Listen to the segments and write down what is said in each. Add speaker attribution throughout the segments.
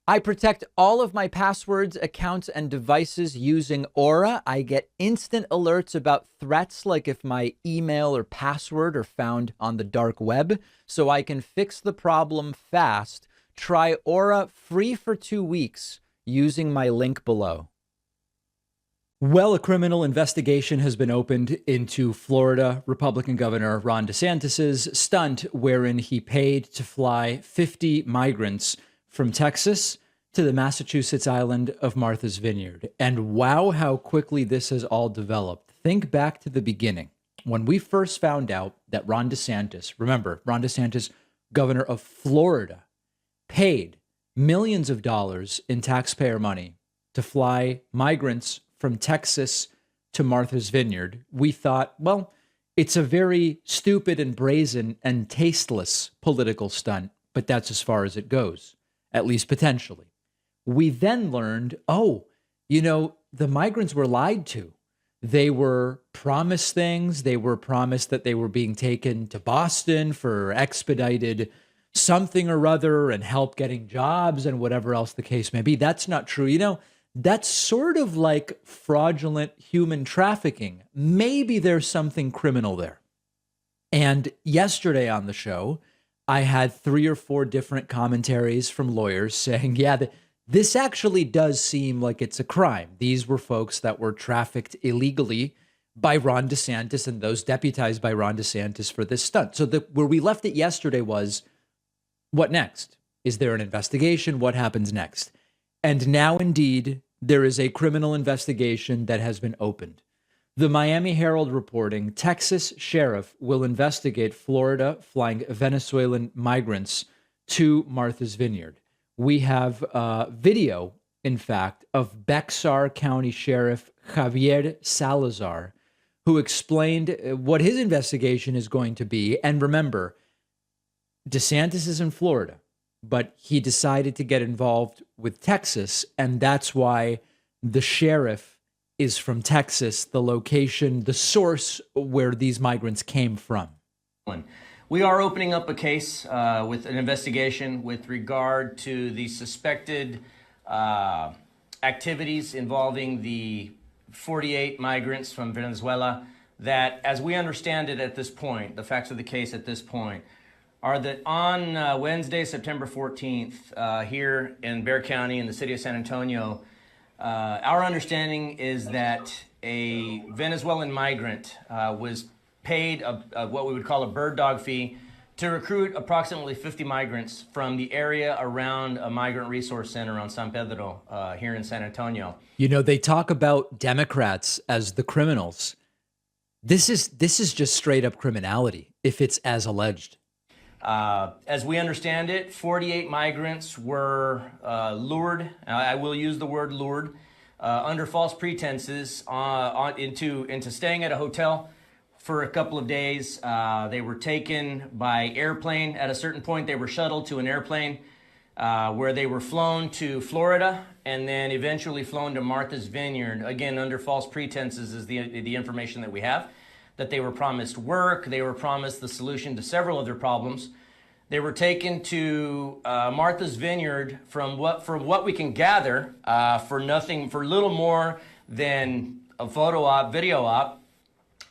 Speaker 1: I protect all of my passwords, accounts, and devices using Aura. I get instant alerts about threats, like if my email or password are found on the dark web, so I can fix the problem fast. Try Aura free for 2 weeks using my link below. Well, a criminal investigation has been opened into Florida Republican Governor Ron DeSantis's stunt, wherein he paid to fly 50 migrants from Texas to the Massachusetts island of Martha's Vineyard. And wow, how quickly this has all developed. Think back to the beginning. When we first found out that Ron DeSantis, remember, Ron DeSantis, governor of Florida, paid millions of dollars in taxpayer money to fly migrants from Texas to Martha's Vineyard, we thought, well, it's a very stupid and brazen and tasteless political stunt, but that's as far as it goes, at least potentially. We then learned, the migrants were lied to. They were promised things. They were promised that they were being taken to Boston for expedited something or other and help getting jobs and whatever else the case may be. That's not true. That's sort of like fraudulent human trafficking. Maybe there's something criminal there. And yesterday on the show, I had 3 or 4 different commentaries from lawyers saying, this actually does seem like it's a crime. These were folks that were trafficked illegally by Ron DeSantis and those deputized by Ron DeSantis for this stunt. So where we left it yesterday was, what next? Is there an investigation? What happens next? And now, indeed, there is a criminal investigation that has been opened. The Miami Herald reporting, Texas sheriff will investigate Florida flying Venezuelan migrants to Martha's Vineyard. We have video, in fact, of Bexar County Sheriff Javier Salazar, who explained what his investigation is going to be. And remember, DeSantis is in Florida, but he decided to get involved with Texas, and that's why the sheriff is from Texas, the location, the source where these migrants came from.
Speaker 2: We are opening up a case with an investigation with regard to the suspected activities involving the 48 migrants from Venezuela that, as we understand it at this point, the facts of the case at this point, are that on Wednesday, September 14th, here in Bexar County in the city of San Antonio, our understanding is that a Venezuelan migrant was paid what we would call a bird dog fee to recruit approximately 50 migrants from the area around a migrant resource center on San Pedro here in San Antonio.
Speaker 1: They talk about Democrats as the criminals. This is just straight up criminality if it's as alleged.
Speaker 2: As we understand it, 48 migrants were lured, I will use the word lured, under false pretenses into staying at a hotel for a couple of days. They were taken by airplane. At a certain point, they were shuttled to an airplane where they were flown to Florida and then eventually flown to Martha's Vineyard, again, under false pretenses is the information that we have, that they were promised work, they were promised the solution to several of their problems. They were taken to Martha's Vineyard from what we can gather for little more than a photo op, video op,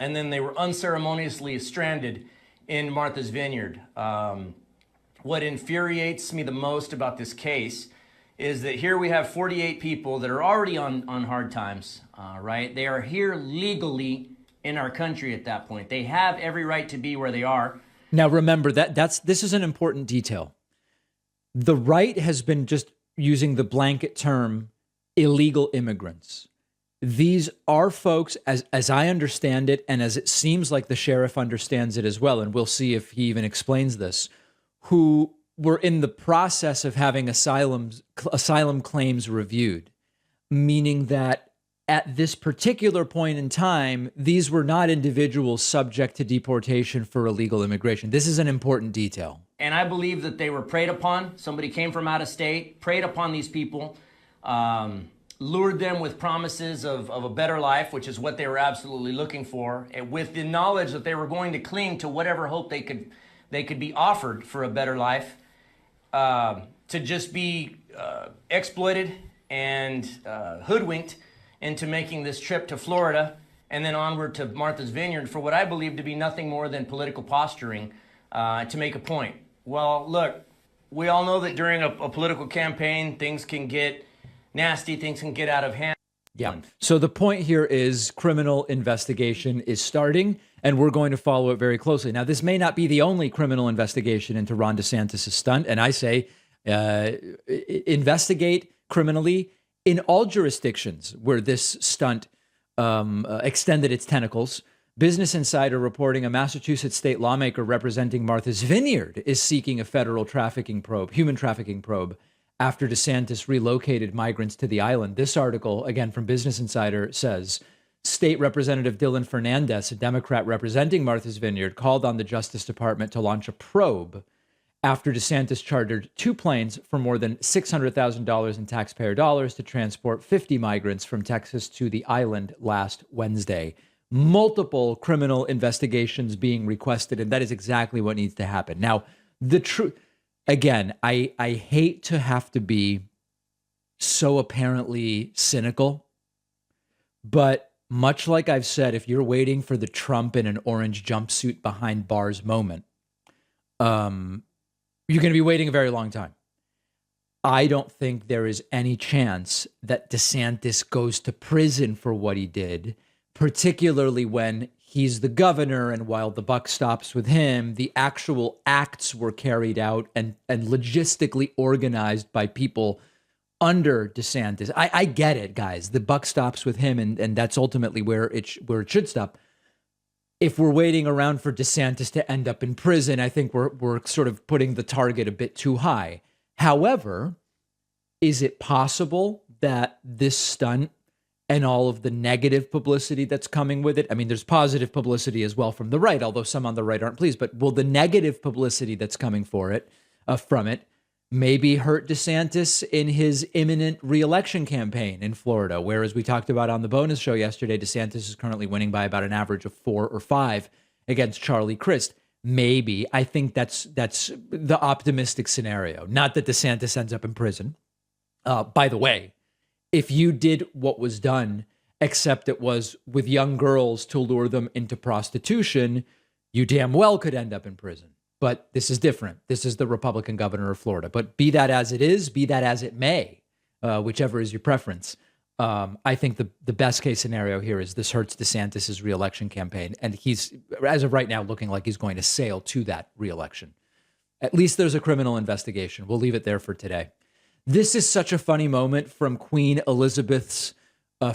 Speaker 2: and then they were unceremoniously stranded in Martha's Vineyard. What infuriates me the most about this case is that here we have 48 people that are already on hard times, right? They are here legally in our country at that point. They have every right to be where they are.
Speaker 1: Now, remember this is an important detail. The right has been just using the blanket term illegal immigrants. These are folks, as I understand it, and as it seems like the sheriff understands it as well, and we'll see if he even explains this, who were in the process of having asylum claims reviewed, meaning that at this particular point in time, these were not individuals subject to deportation for illegal immigration. This is an important detail.
Speaker 2: And I believe that they were preyed upon. Somebody came from out of state, preyed upon these people, lured them with promises of a better life, which is what they were absolutely looking for, and with the knowledge that they were going to cling to whatever hope they could be offered for a better life, to just be exploited and hoodwinked into making this trip to Florida and then onward to Martha's Vineyard for what I believe to be nothing more than political posturing to make a point. Well, look, we all know that during a political campaign, things can get nasty, things can get out of hand.
Speaker 1: Yeah. So the point here is criminal investigation is starting, and we're going to follow it very closely. Now, this may not be the only criminal investigation into Ron DeSantis' stunt, and I say investigate criminally in all jurisdictions where this stunt extended its tentacles. Business Insider reporting a Massachusetts state lawmaker representing Martha's Vineyard is seeking a federal human trafficking probe, after DeSantis relocated migrants to the island. This article, again from Business Insider, says State Representative Dylan Fernandez, a Democrat representing Martha's Vineyard, called on the Justice Department to launch a probe after DeSantis chartered 2 planes for more than $600,000 in taxpayer dollars to transport 50 migrants from Texas to the island last Wednesday. Multiple criminal investigations being requested, and that is exactly what needs to happen. Now, the truth... Again, I hate to have to be so apparently cynical, but much like I've said, if you're waiting for the Trump in an orange jumpsuit behind bars moment, you're going to be waiting a very long time. I don't think there is any chance that DeSantis goes to prison for what he did, particularly when he's the governor, and while the buck stops with him, the actual acts were carried out and logistically organized by people under DeSantis. I get it, guys. The buck stops with him, and that's ultimately where it should stop. If we're waiting around for DeSantis to end up in prison, I think we're sort of putting the target a bit too high. However, is it possible that this stunt and all of the negative publicity that's coming with it? I mean, there's positive publicity as well from the right, although some on the right aren't pleased. But will the negative publicity that's coming from it, maybe hurt DeSantis in his imminent reelection campaign in Florida? Whereas we talked about on the bonus show yesterday, DeSantis is currently winning by about an average of 4 or 5 against Charlie Crist. Maybe. I think that's the optimistic scenario. Not that DeSantis ends up in prison. By the way, if you did what was done, except it was with young girls to lure them into prostitution, you damn well could end up in prison. But this is different. This is the Republican governor of Florida. But be that as it is, be that as it may, whichever is your preference, I think the best case scenario here is this hurts DeSantis' reelection campaign. And he's, as of right now, looking like he's going to sail to that reelection. At least there's a criminal investigation. We'll leave it there for today. This is such a funny moment from Queen Elizabeth's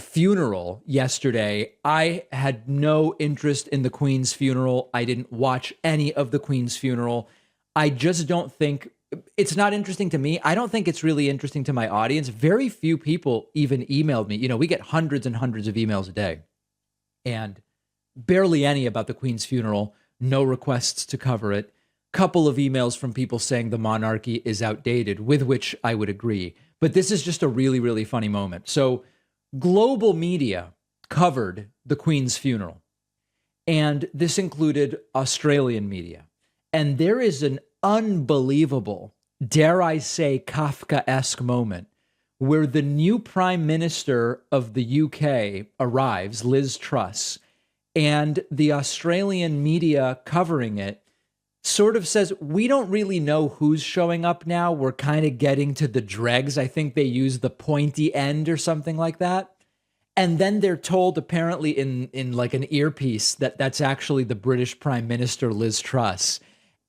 Speaker 1: funeral yesterday. I had no interest in the Queen's funeral. I didn't watch any of the Queen's funeral. I just don't think it's not interesting to me. I don't think it's really interesting to my audience. Very few people even emailed me. You know, we get hundreds and hundreds of emails a day, and barely any about the Queen's funeral. No requests to cover it. Couple of emails from people saying the monarchy is outdated, with which I would agree. But this is just a really, really funny moment. So global media covered the Queen's funeral, and this included Australian media. And there is an unbelievable, dare I say, Kafkaesque moment where the new Prime Minister of the UK arrives, Liz Truss, and the Australian media covering it sort of says, we don't really know who's showing up now. We're kind of getting to the dregs. I think they use the pointy end or something like that. And then they're told, apparently in like an earpiece, that that's actually the British Prime Minister, Liz Truss.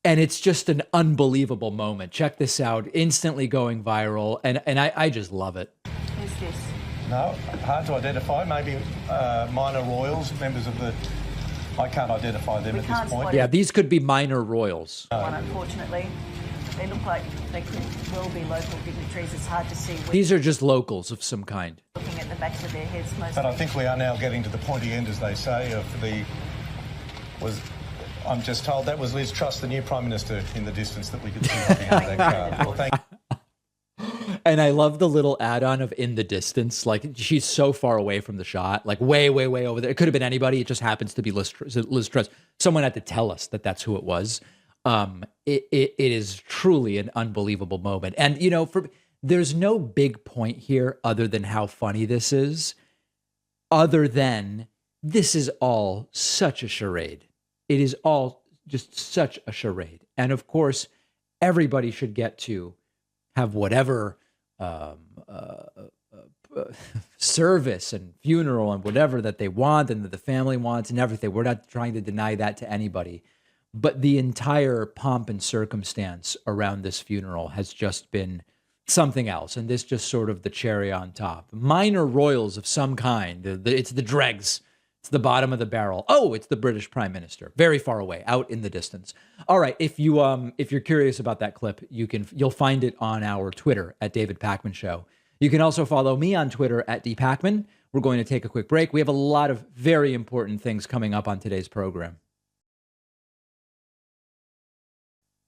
Speaker 1: And it's just an unbelievable moment. Check this out. Instantly going viral. And I just love it.
Speaker 3: Who's this?
Speaker 4: No, hard to identify. Maybe minor royals, members of the... I can't identify them at this point.
Speaker 1: Yeah, these could be minor royals.
Speaker 3: Unfortunately, they look like they could well be local dignitaries. It's hard to see.
Speaker 1: These are just locals of some kind.
Speaker 3: Looking at the backs of their heads, mostly.
Speaker 4: But I think we are now getting to the pointy end, as they say, of the... I'm just told that was Liz Truss, the new Prime Minister, in the distance that we could see behind that card. Well, thank you.
Speaker 1: And I love the little add-on of in the distance. Like, she's so far away from the shot, like way, way, way over there. It could have been anybody. It just happens to be Liz Truss. Someone had to tell us that that's who it was. It is truly an unbelievable moment. And, you know, there's no big point here other than how funny this is, other than this is all such a charade. It is all just such a charade. And of course, everybody should get to have whatever service and funeral and whatever that they want and that the family wants and everything. We're not trying to deny that to anybody. But the entire pomp and circumstance around this funeral has just been something else. And this just sort of the cherry on top. Minor royals of some kind. It's the dregs. It's the bottom of the barrel. Oh, it's the British Prime Minister, very far away, out in the distance. All right, if you're curious about that clip, you'll find it on our Twitter at David Pakman Show. You can also follow me on Twitter at dpakman. We're going to take a quick break. We have a lot of very important things coming up on today's program.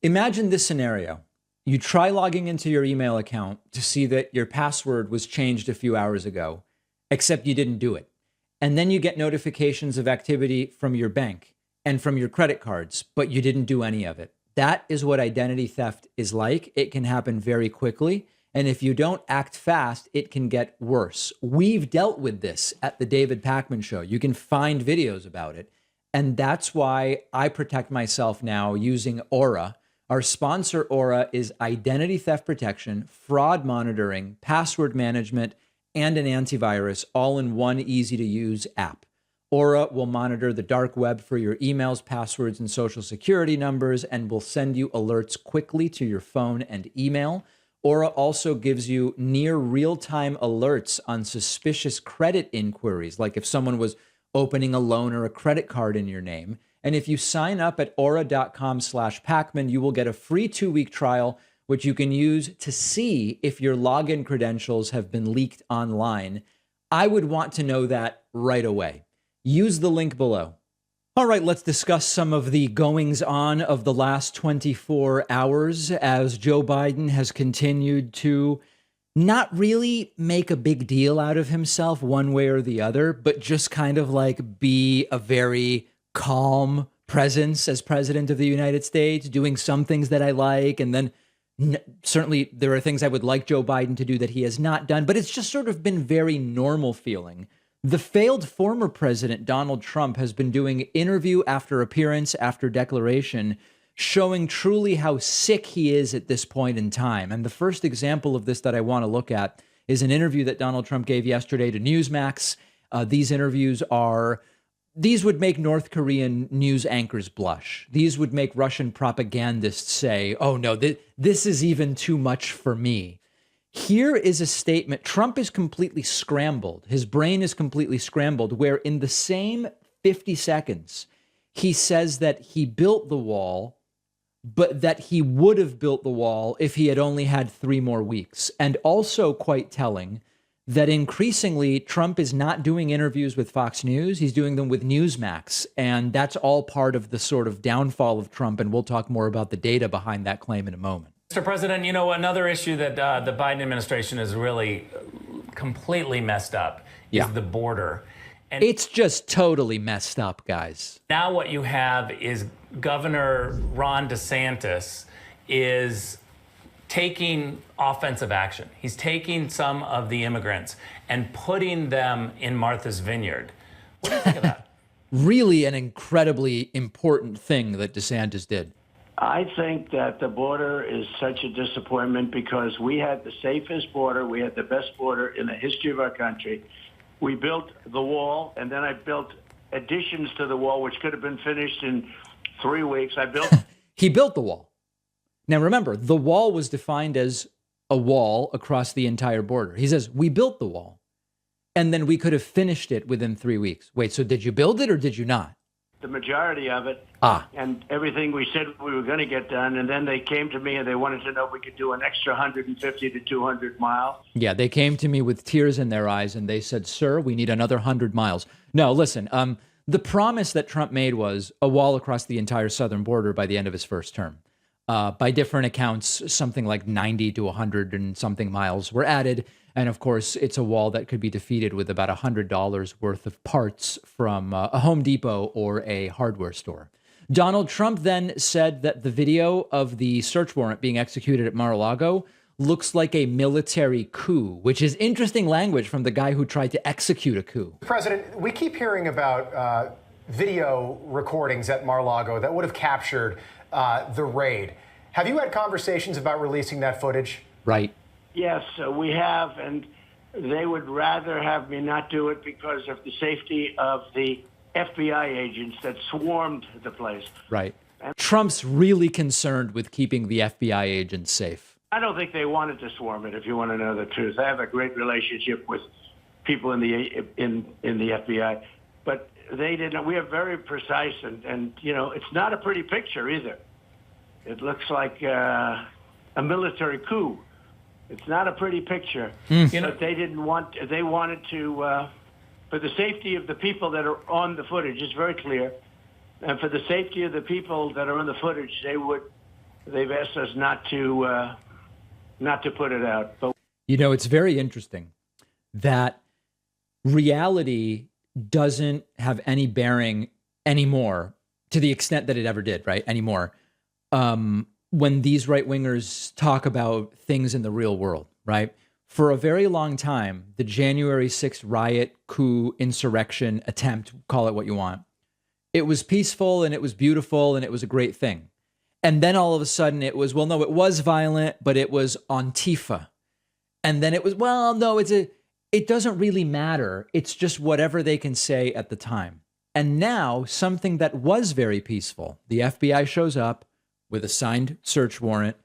Speaker 1: Imagine this scenario. You try logging into your email account to see that your password was changed a few hours ago, except you didn't do it. And then you get notifications of activity from your bank and from your credit cards, but you didn't do any of it. That is what identity theft is like. It can happen very quickly. And if you don't act fast, it can get worse. We've dealt with this at the David Pakman Show. You can find videos about it. And that's why I protect myself now using Aura. Our sponsor, Aura, is identity theft protection, fraud monitoring, password management, and an antivirus, all in one easy-to-use app. Aura will monitor the dark web for your emails, passwords, and social security numbers, and will send you alerts quickly to your phone and email. Aura also gives you near real-time alerts on suspicious credit inquiries, like if someone was opening a loan or a credit card in your name. And if you sign up at aura.com/Pakman, you will get a free 2-week trial, which you can use to see if your login credentials have been leaked online. I would want to know that right away. Use the link below. All right, let's discuss some of the goings on of the last 24 hours as Joe Biden has continued to not really make a big deal out of himself one way or the other, but just kind of like be a very calm presence as president of the United States, doing some things that I like. And then certainly there are things I would like Joe Biden to do that he has not done, but it's just sort of been very normal feeling. The failed former president, Donald Trump, has been doing interview after appearance after declaration, showing truly how sick he is at this point in time. And the first example of this that I want to look at is an interview that Donald Trump gave yesterday to Newsmax. These would make North Korean news anchors blush. These would make Russian propagandists say, oh no, this is even too much for me. Here is a statement. Trump is completely scrambled. His brain is completely scrambled, where in the same 50 seconds, he says that he built the wall, but that he would have built the wall if he had only had 3 more weeks. And also quite telling that increasingly Trump is not doing interviews with Fox News. He's doing them with Newsmax. And that's all part of the sort of downfall of Trump. And we'll talk more about the data behind that claim in a moment.
Speaker 5: Mr. President, you know, another issue that the Biden administration is really completely messed up is the border.
Speaker 1: And it's just totally messed up, guys.
Speaker 5: Now what you have is Governor Ron DeSantis is taking offensive action. He's taking some of the immigrants and putting them in Martha's Vineyard. What do you think of that?
Speaker 1: Really an incredibly important thing that DeSantis did.
Speaker 6: I think that the border is such a disappointment because we had the safest border. We had the best border in the history of our country. We built the wall, and then I built additions to the wall, which could have been finished in 3 weeks.
Speaker 1: He built the wall. Now, remember, the wall was defined as a wall across the entire border. He says, we built the wall, and then we could have finished it within 3 weeks. Wait, so did you build it or did you not?
Speaker 6: The majority of it, and everything we said we were going to get done. And then they came to me and they wanted to know if we could do an extra 150 to 200 miles.
Speaker 1: Yeah, they came to me with tears in their eyes and they said, sir, we need another 100 miles. No, listen, the promise that Trump made was a wall across the entire southern border by the end of his first term. By different accounts, something like 90 to 100 and something miles were added. And of course, it's a wall that could be defeated with about $100 worth of parts from a Home Depot or a hardware store. Donald Trump then said that the video of the search warrant being executed at Mar-a-Lago looks like a military coup, which is interesting language from the guy who tried to execute a coup.
Speaker 7: President, we keep hearing about video recordings at Mar-a-Lago that would have captured the raid. Have you had conversations about releasing that footage?
Speaker 1: Right.
Speaker 6: Yes, we have, and they would rather have me not do it because of the safety of the FBI agents that swarmed the place.
Speaker 1: Right. Trump's really concerned with keeping the FBI agents safe.
Speaker 6: I don't think they wanted to swarm it, if you want to know the truth. I have a great relationship with people in the FBI, but they didn't. We are very precise, and you know, it's not a pretty picture either. It looks like a military coup. It's not a pretty picture. But they didn't want. They wanted to, for the safety of the people that are on the footage. It's very clear, and for the safety of the people that are on the footage, they've asked us not to put it out. But
Speaker 1: you know, it's very interesting that reality doesn't have any bearing anymore to the extent that it ever did, right? Anymore. When these right-wingers talk about things in the real world, right? For a very long time, the January 6th riot, coup, insurrection, attempt, call it what you want, it was peaceful and it was beautiful and it was a great thing. And then all of a sudden it was, well, no, it was violent, but it was Antifa. And then it was, well, no, it doesn't really matter. It's just whatever they can say at the time. And now something that was very peaceful, the FBI shows up with a signed search warrant,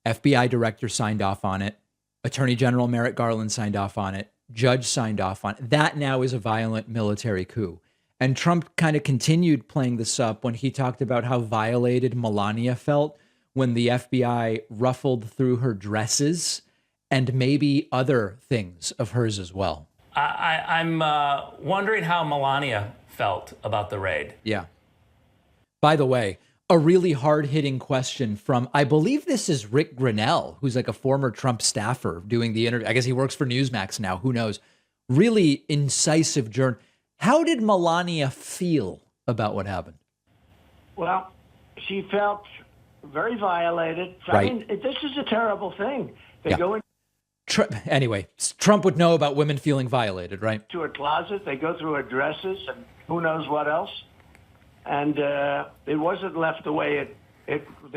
Speaker 1: FBI director signed off on it, Attorney General Merrick Garland signed off on it, judge signed off on it. That now is a violent military coup. And Trump kind of continued playing this up when he talked about how violated Melania felt when the FBI ruffled through her dresses and maybe other things of hers as well.
Speaker 5: I'm wondering how Melania felt about the raid.
Speaker 1: Yeah. By the way, a really hard-hitting question from, I believe this is Rick Grinnell, who's like a former Trump staffer doing the interview. I guess he works for Newsmax now. Who knows? Really incisive journal. How did Melania feel about what happened?
Speaker 6: Well, she felt very violated.
Speaker 1: Right.
Speaker 6: I mean, this is a terrible thing. They go
Speaker 1: anyway, Trump would know about women feeling violated, right?
Speaker 6: into her closet. They go through her dresses and who knows what else. And it wasn't left the way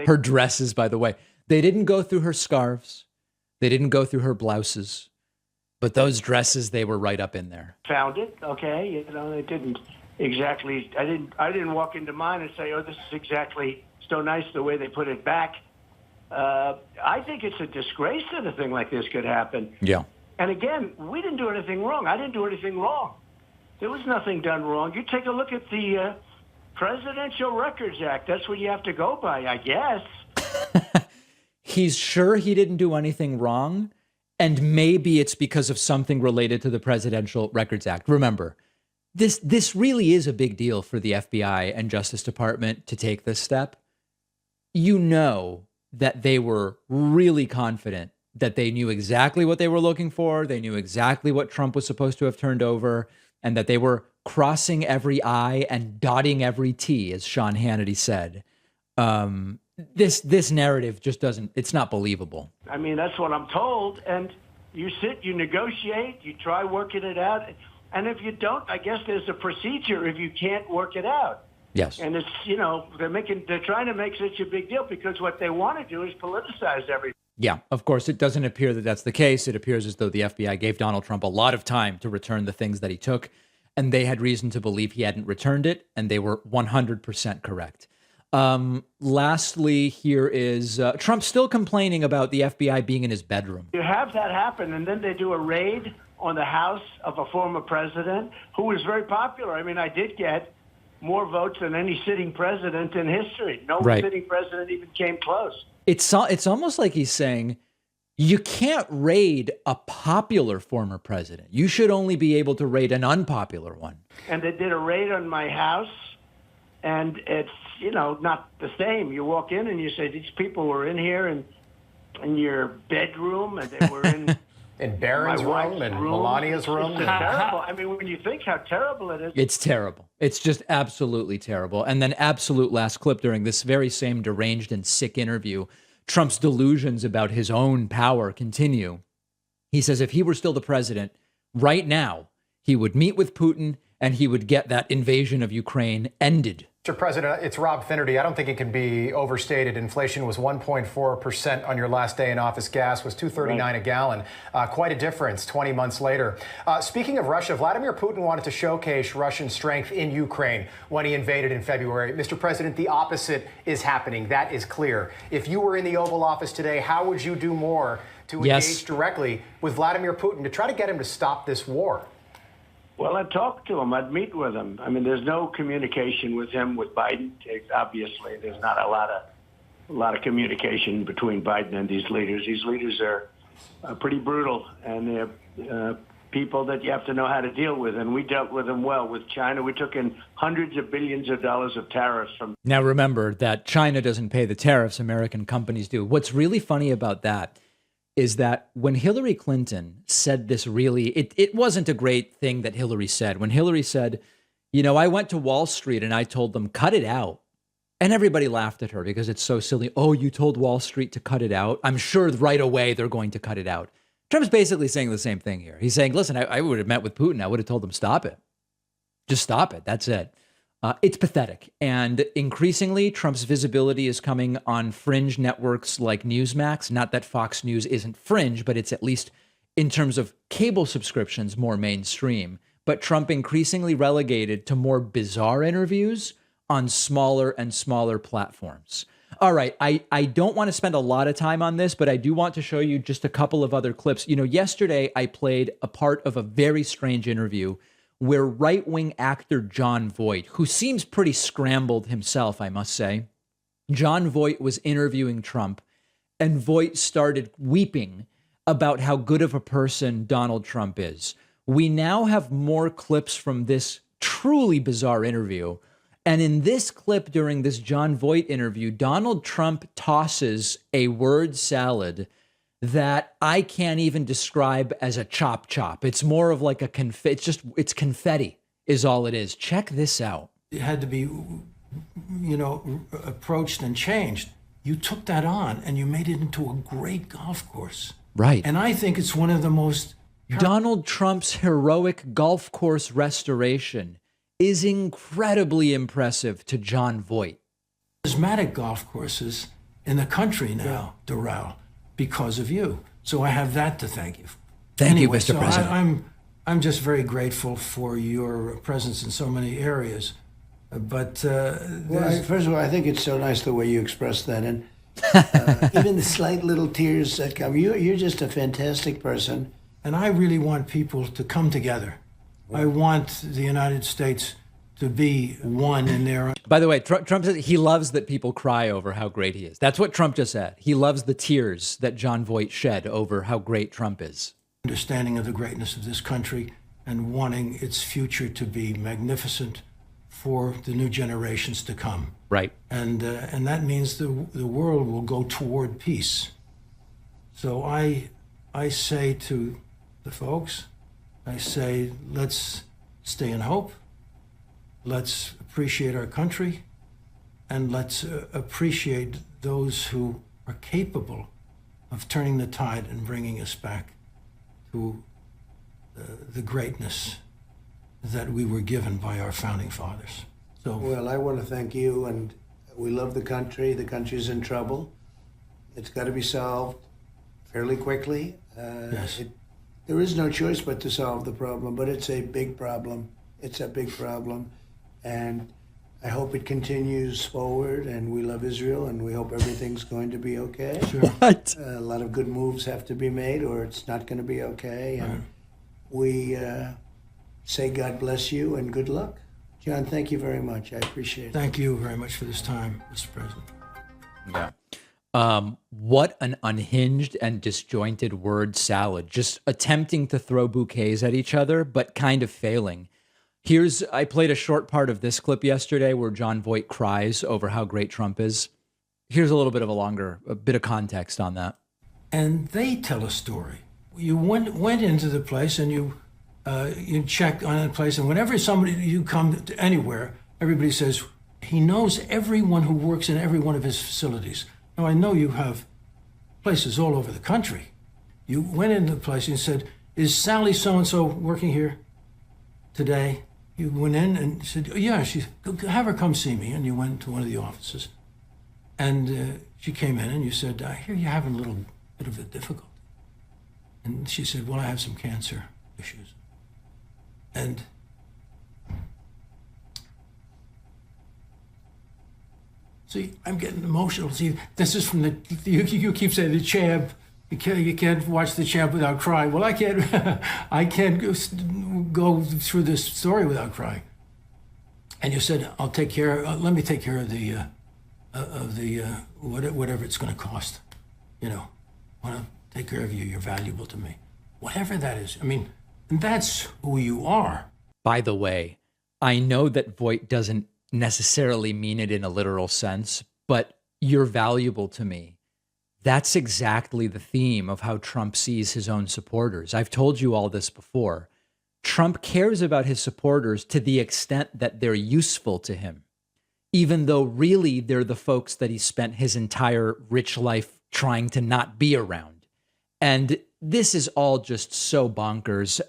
Speaker 1: her dresses, by the way. They didn't go through her scarves. They didn't go through her blouses. But those dresses, they were right up in there.
Speaker 6: Found it, okay. You know, they didn't exactly. I didn't walk into mine and say, "Oh, this is exactly so nice the way they put it back." I think it's a disgrace that a thing like this could happen.
Speaker 1: Yeah.
Speaker 6: And again, we didn't do anything wrong. I didn't do anything wrong. There was nothing done wrong. You take a look at the Presidential Records Act. That's what you have to go by, I guess.
Speaker 1: He's sure he didn't do anything wrong, and maybe it's because of something related to the Presidential Records Act. Remember, this really is a big deal for the FBI and Justice Department to take this step. You know that they were really confident that they knew exactly what they were looking for. They knew exactly what Trump was supposed to have turned over, and that they were crossing every I and dotting every T, as Sean Hannity said. This narrative just doesn't, it's not believable.
Speaker 6: I mean, that's what I'm told. And you sit, you negotiate, you try working it out. And if you don't, I guess there's a procedure if you can't work it out.
Speaker 1: Yes.
Speaker 6: And it's, you know, they're trying to make such a big deal because what they want to do is politicize everything.
Speaker 1: Yeah, of course, it doesn't appear that that's the case. It appears as though the FBI gave Donald Trump a lot of time to return the things that he took, and they had reason to believe he hadn't returned it, and they were 100% correct. Lastly, here is Trump still complaining about the FBI being in his bedroom.
Speaker 6: You have that happen, and then they do a raid on the house of a former president who was very popular. I mean, I did get more votes than any sitting president in history. No sitting president even came close.
Speaker 1: It's almost like he's saying, you can't raid a popular former president. You should only be able to raid an unpopular one.
Speaker 6: And they did a raid on my house, and it's, you know, not the same. You walk in and you say, these people were in here in your bedroom, and they were in
Speaker 7: Barron's room and Melania's room.
Speaker 6: It's terrible. I mean, when you think how terrible it is.
Speaker 1: It's terrible. It's just absolutely terrible. And then absolute last clip during this very same deranged and sick interview, Trump's delusions about his own power continue. He says if he were still the president right now, he would meet with Putin and he would get that invasion of Ukraine ended.
Speaker 7: Mr. President, it's Rob Finnerty. I don't think it can be overstated. Inflation was 1.4% on your last day in office. Gas was $2.39 a gallon. Quite a difference 20 months later. Speaking of Russia, Vladimir Putin wanted to showcase Russian strength in Ukraine when he invaded in February. Mr. President, the opposite is happening. That is clear. If you were in the Oval Office today, how would you do more to engage directly with Vladimir Putin to try to get him to stop this war?
Speaker 6: Well, I'd talk to him. I'd meet with him. I mean, there's no communication with him with Biden. Obviously, there's not a lot of communication between Biden and these leaders. These leaders are pretty brutal, and they're people that you have to know how to deal with. And we dealt with them well. With China, we took in hundreds of billions of dollars of tariffs from.
Speaker 1: Now, remember that China doesn't pay the tariffs American companies do. What's really funny about that is that when Hillary Clinton said this, really, it wasn't a great thing that Hillary said. When Hillary said, you know, I went to Wall Street and I told them, cut it out. And everybody laughed at her because it's so silly. Oh, you told Wall Street to cut it out? I'm sure right away they're going to cut it out. Trump's basically saying the same thing here. He's saying, listen, I would have met with Putin. I would have told them, stop it. Just stop it. That's it. It's pathetic. And increasingly, Trump's visibility is coming on fringe networks like Newsmax. Not that Fox News isn't fringe, but it's at least in terms of cable subscriptions more mainstream. But Trump increasingly relegated to more bizarre interviews on smaller and smaller platforms. All right, I don't want to spend a lot of time on this, but I do want to show you just a couple of other clips. You know, yesterday I played a part of a very strange interview where right-wing actor Jon Voight, who seems pretty scrambled himself, I must say, Jon Voight was interviewing Trump, and Voight started weeping about how good of a person Donald Trump is. We now have more clips from this truly bizarre interview. And in this clip during this Jon Voight interview, Donald Trump tosses a word salad that I can't even describe as a chop. It's more of like a it's confetti is all it is. Check this out.
Speaker 8: It had to be, you know, approached and changed. You took that on and you made it into a great golf course.
Speaker 1: Right.
Speaker 8: And I think it's one of the most...
Speaker 1: Donald Trump's heroic golf course restoration is incredibly impressive to Jon Voight.
Speaker 8: Charismatic golf courses in the country now, Doral, because of you. So I have that to thank you for.
Speaker 1: Thank you, Mr. President.
Speaker 8: I'm just very grateful for your presence in so many areas. But
Speaker 9: first of all, I think it's so nice the way you express that, and even the slight little tears that come. You're just a fantastic person.
Speaker 8: And I really want people to come together. I want the United States to be one in their...
Speaker 1: By the way, Trump says he loves that people cry over how great he is. That's what Trump just said. He loves the tears that Jon Voight shed over how great Trump is.
Speaker 8: Understanding of the greatness of this country and wanting its future to be magnificent for the new generations to come.
Speaker 1: Right.
Speaker 8: And that means the world will go toward peace. So I say to the folks, I say, let's stay in hope. Let's appreciate our country, and let's appreciate those who are capable of turning the tide and bringing us back to the greatness that we were given by our founding fathers. So,
Speaker 9: well, I want to thank you, and we love the country. The country's in trouble. It's got to be solved fairly quickly.
Speaker 8: yes.
Speaker 9: There is no choice but to solve the problem, but it's a big problem. It's a big problem. And I hope it continues forward, and we love Israel, and we hope everything's going to be okay.
Speaker 8: Sure.
Speaker 1: What?
Speaker 9: A lot of good moves have to be made, or it's not going to be okay. And we say God bless you and good luck. John, thank you very much. I appreciate it.
Speaker 8: Thank you very much for this time, Mr. President.
Speaker 1: Yeah. What an unhinged and disjointed word salad. Just attempting to throw bouquets at each other, but kind of failing. I played a short part of this clip yesterday where Jon Voight cries over how great Trump is. Here's a little bit of a bit of context on that.
Speaker 8: And they tell a story. You went into the place and you checked on the place, and whenever you come to anywhere, everybody says, he knows everyone who works in every one of his facilities. Now, I know you have places all over the country. You went into the place and said, is Sally so-and-so working here today? You went in and said, yeah, have her come see me. And you went to one of the offices. And she came in and you said, I hear you're having a little bit of a difficulty. And she said, well, I have some cancer issues. And see, I'm getting emotional. See, this is from you keep saying the champ. You can't watch the champ without crying. Well, I can't go through this story without crying. And you said, I'll take care. Let me take care of the whatever it's going to cost. You know, I want to take care of you. You're valuable to me. Whatever that is. I mean, and that's who you are.
Speaker 1: By the way, I know that Voight doesn't necessarily mean it in a literal sense, but you're valuable to me. That's exactly the theme of how Trump sees his own supporters. I've told you all this before. Trump cares about his supporters to the extent that they're useful to him, even though really they're the folks that he spent his entire rich life trying to not be around. And this is all just so bonkers.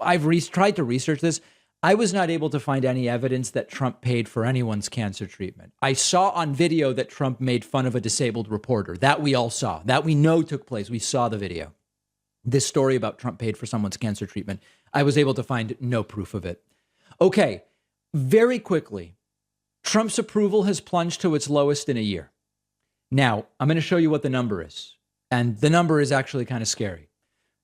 Speaker 1: I've tried to research this. I was not able to find any evidence that Trump paid for anyone's cancer treatment. I saw on video that Trump made fun of a disabled reporter. That we all saw. That we know took place. We saw the video. This story about Trump paid for someone's cancer treatment, I was able to find no proof of it. Okay, very quickly, Trump's approval has plunged to its lowest in a year. Now, I'm going to show you what the number is. And the number is actually kind of scary.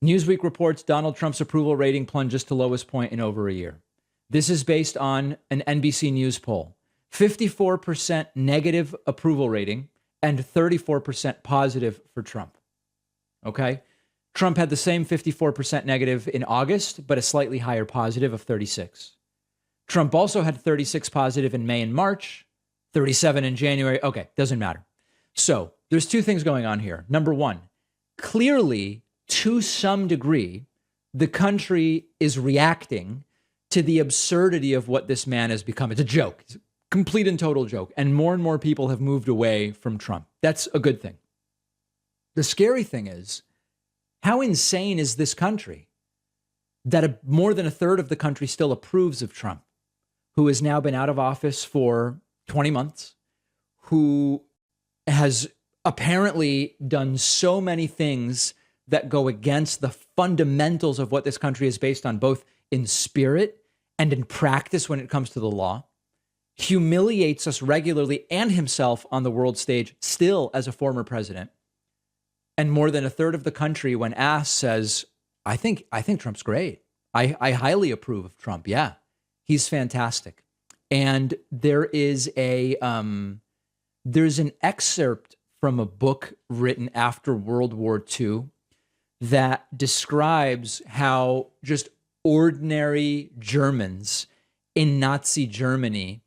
Speaker 1: Newsweek reports Donald Trump's approval rating plunges to lowest point in over a year. This is based on an NBC News poll. 54% negative approval rating and 34% positive for Trump. Okay? Trump had the same 54% negative in August, but a slightly higher positive of 36. Trump also had 36 positive in May and March, 37 in January. Okay, doesn't matter. So there's two things going on here. Number one, clearly, to some degree, the country is reacting to the absurdity of what this man has become. It's a joke. It's a complete and total joke. And more people have moved away from Trump. That's a good thing. The scary thing is, how insane is this country that more than a third of the country still approves of Trump, who has now been out of office for 20 months, who has apparently done so many things that go against the fundamentals of what this country is based on, both in spirit and in practice when it comes to the law, humiliates us regularly and himself on the world stage, still as a former president. And more than a third of the country, when asked, says, I think Trump's great. I highly approve of Trump. Yeah, he's fantastic. And there is there's an excerpt from a book written after World War II that describes how just ordinary Germans in Nazi Germany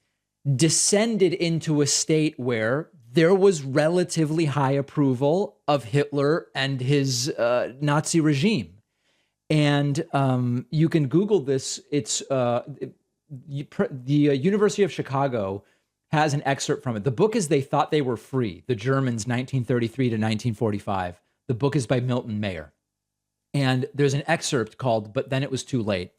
Speaker 1: descended into a state where there was relatively high approval of Hitler and his Nazi regime. And you can Google this. It's the University of Chicago has an excerpt from it. The book is They Thought They Were Free, the Germans 1933 to 1945. The book is by Milton Mayer. And there's an excerpt called But Then It Was Too Late.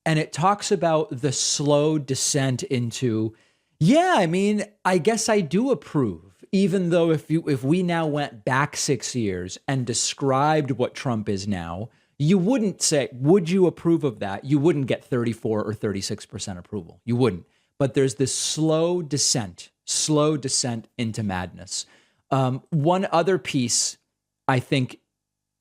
Speaker 1: And it talks about the slow descent into, yeah, I mean, I guess I do approve, even though if we now went back 6 years and described what Trump is now, you wouldn't say, would you approve of that? You wouldn't get 34 or 36% approval. You wouldn't. But there's this slow descent into madness. One other piece I think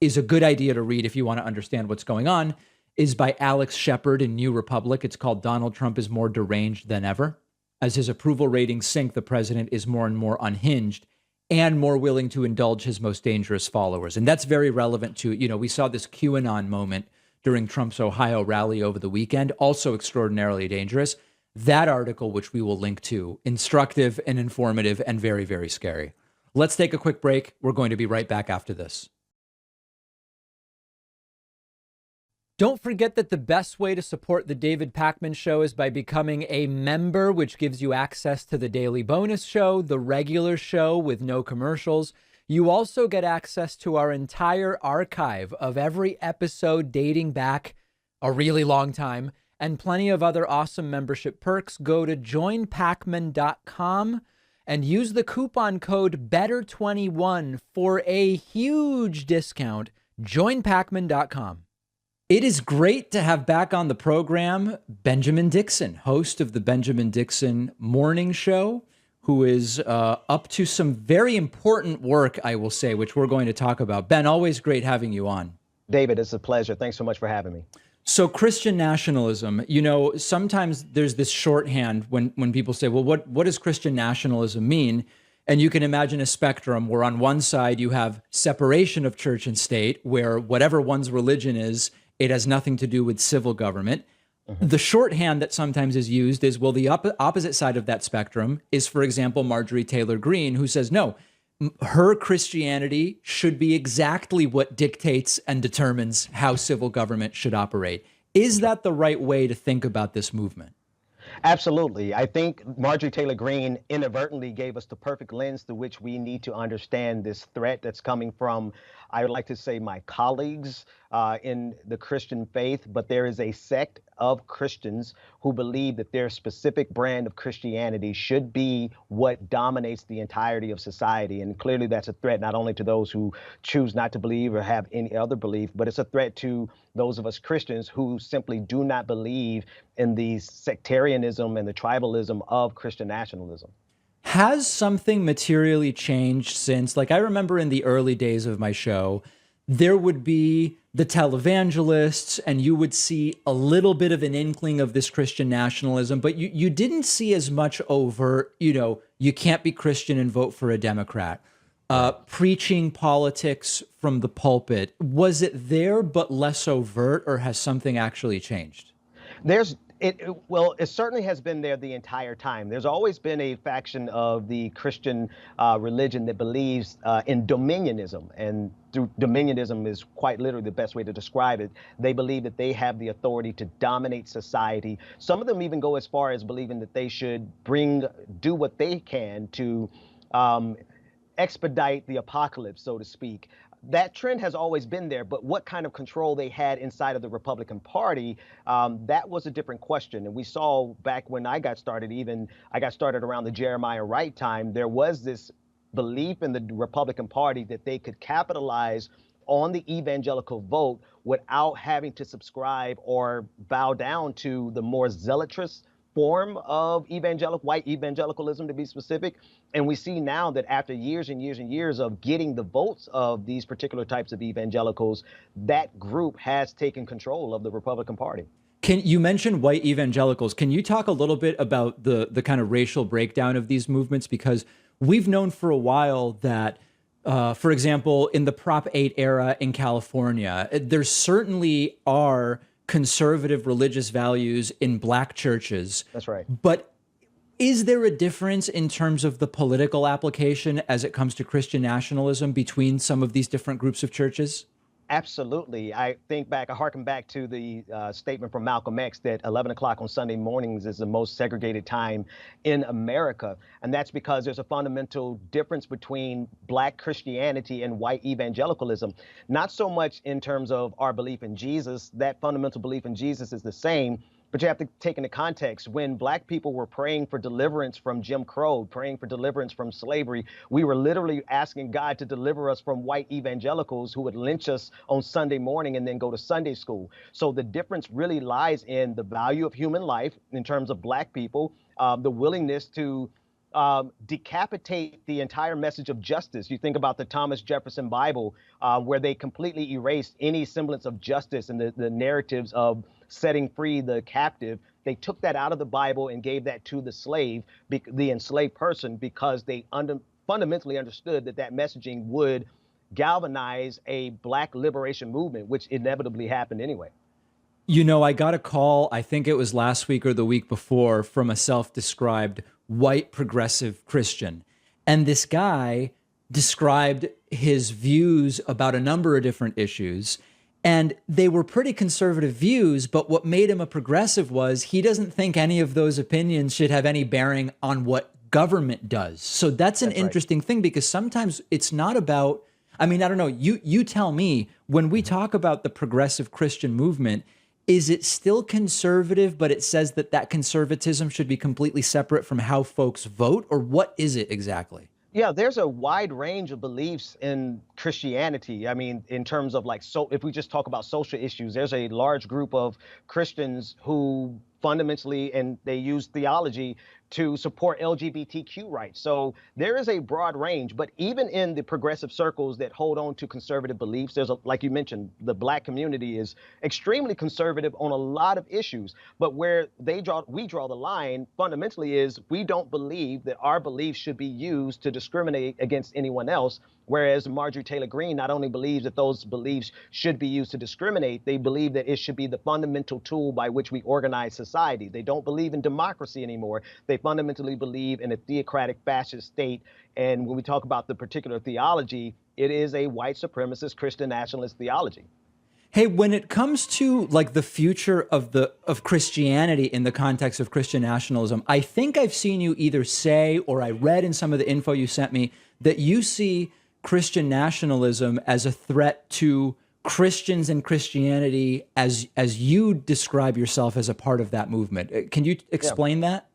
Speaker 1: is a good idea to read if you want to understand what's going on is by Alex Shepard in New Republic. It's called Donald Trump is More Deranged Than Ever. As his approval ratings sink, the president is more and more unhinged and more willing to indulge his most dangerous followers. And that's very relevant to, we saw this QAnon moment during Trump's Ohio rally over the weekend, also extraordinarily dangerous. That article, which we will link to, instructive and informative and very, very scary. Let's take a quick break. We're going to be right back after this. Don't forget that the best way to support the David Pakman Show is by becoming a member, which gives you access to the daily bonus show, the regular show with no commercials, You also get access to our entire archive of every episode dating back a really long time and plenty of other awesome membership perks. Go to joinpacman.com and use the coupon code BETTER21 for a huge discount. Joinpacman.com. It is great to have back on the program Benjamin Dixon, host of the Benjamin Dixon Morning Show, who is up to some very important work, I will say, which we're going to talk about. Ben, always great having you on.
Speaker 10: David, it's a pleasure. Thanks so much for having me.
Speaker 1: So Christian nationalism, you know, sometimes there's this shorthand when people say, well, what does Christian nationalism mean? And you can imagine a spectrum where on one side you have separation of church and state, where whatever one's religion is, it has nothing to do with civil government. Mm-hmm. The shorthand that sometimes is used is, well, the opposite side of that spectrum is, for example, Marjorie Taylor Greene, who says, no, her Christianity should be exactly what dictates and determines how civil government should operate. Is that the right way to think about this movement?
Speaker 10: Absolutely. I think Marjorie Taylor Greene inadvertently gave us the perfect lens through which we need to understand this threat that's coming from, I would like to say, my colleagues in the Christian faith, but there is a sect of Christians who believe that their specific brand of Christianity should be what dominates the entirety of society. And clearly that's a threat not only to those who choose not to believe or have any other belief, but it's a threat to those of us Christians who simply do not believe in the sectarianism and the tribalism of Christian nationalism.
Speaker 1: Has something materially changed since, like, I remember in the early days of my show, there would be the televangelists and you would see a little bit of an inkling of this Christian nationalism, but you didn't see as much overt, you know, you can't be Christian and vote for a Democrat. Preaching politics from the pulpit. Was it there but less overt, or has something actually changed?
Speaker 10: Well, it certainly has been there the entire time. There's always been a faction of the Christian religion that believes in dominionism. And through dominionism is quite literally the best way to describe it. They believe that they have the authority to dominate society. Some of them even go as far as believing that they should do what they can to expedite the apocalypse, so to speak. That trend has always been there, but what kind of control they had inside of the Republican Party, that was a different question. And we saw back when I got started around the Jeremiah Wright time, there was this belief in the Republican Party that they could capitalize on the evangelical vote without having to subscribe or bow down to the more zealotous form of white evangelicalism, to be specific. And we see now that after years and years and years of getting the votes of these particular types of evangelicals, that group has taken control of the Republican Party.
Speaker 1: You mentioned white evangelicals. Can you talk a little bit about the kind of racial breakdown of these movements? Because we've known for a while that, for example, in the Prop 8 era in California, there certainly are conservative religious values in black churches.
Speaker 10: That's right.
Speaker 1: But is there a difference in terms of the political application as it comes to Christian nationalism between some of these different groups of churches?
Speaker 10: Absolutely. I harken back to the statement from Malcolm X that 11 o'clock on Sunday mornings is the most segregated time in America. And that's because there's a fundamental difference between black Christianity and white evangelicalism. Not so much in terms of our belief in Jesus. That fundamental belief in Jesus is the same. But you have to take into context, when black people were praying for deliverance from Jim Crow, praying for deliverance from slavery, we were literally asking God to deliver us from white evangelicals who would lynch us on Sunday morning and then go to Sunday school. So the difference really lies in the value of human life in terms of black people, the willingness to decapitate the entire message of justice. You think about the Thomas Jefferson Bible, where they completely erased any semblance of justice and the narratives of setting free the captive. They took that out of the Bible and gave that to the slave, the enslaved person, because they fundamentally understood that messaging would galvanize a black liberation movement, which inevitably happened anyway.
Speaker 1: You know, I got a call, I think it was last week or the week before, from a self-described white progressive Christian. And this guy described his views about a number of different issues. And they were pretty conservative views, but what made him a progressive was he doesn't think any of those opinions should have any bearing on what government does. So that's an interesting thing, because sometimes it's not about, I mean, I don't know, you tell me, when we talk about the progressive Christian movement, is it still conservative, but it says that that conservatism should be completely separate from how folks vote? Or what is it exactly?
Speaker 10: Yeah, there's a wide range of beliefs in Christianity. I mean, in terms of like, so if we just talk about social issues, there's a large group of Christians who fundamentally, and they use theology to support LGBTQ rights. So there is a broad range, but even in the progressive circles that hold on to conservative beliefs, there's like you mentioned, the Black community is extremely conservative on a lot of issues. But where we draw the line fundamentally is we don't believe that our beliefs should be used to discriminate against anyone else. Whereas Marjorie Taylor Greene not only believes that those beliefs should be used to discriminate, they believe that it should be the fundamental tool by which we organize society. They don't believe in democracy anymore. They fundamentally believe in a theocratic fascist state. And when we talk about the particular theology, it is a white supremacist Christian nationalist theology.
Speaker 1: Hey, when it comes to like the future of Christianity in the context of Christian nationalism, I think I've seen you either say, or I read in some of the info you sent me, that you see Christian nationalism as a threat to Christians and Christianity as you describe yourself as a part of that movement. Can you explain that?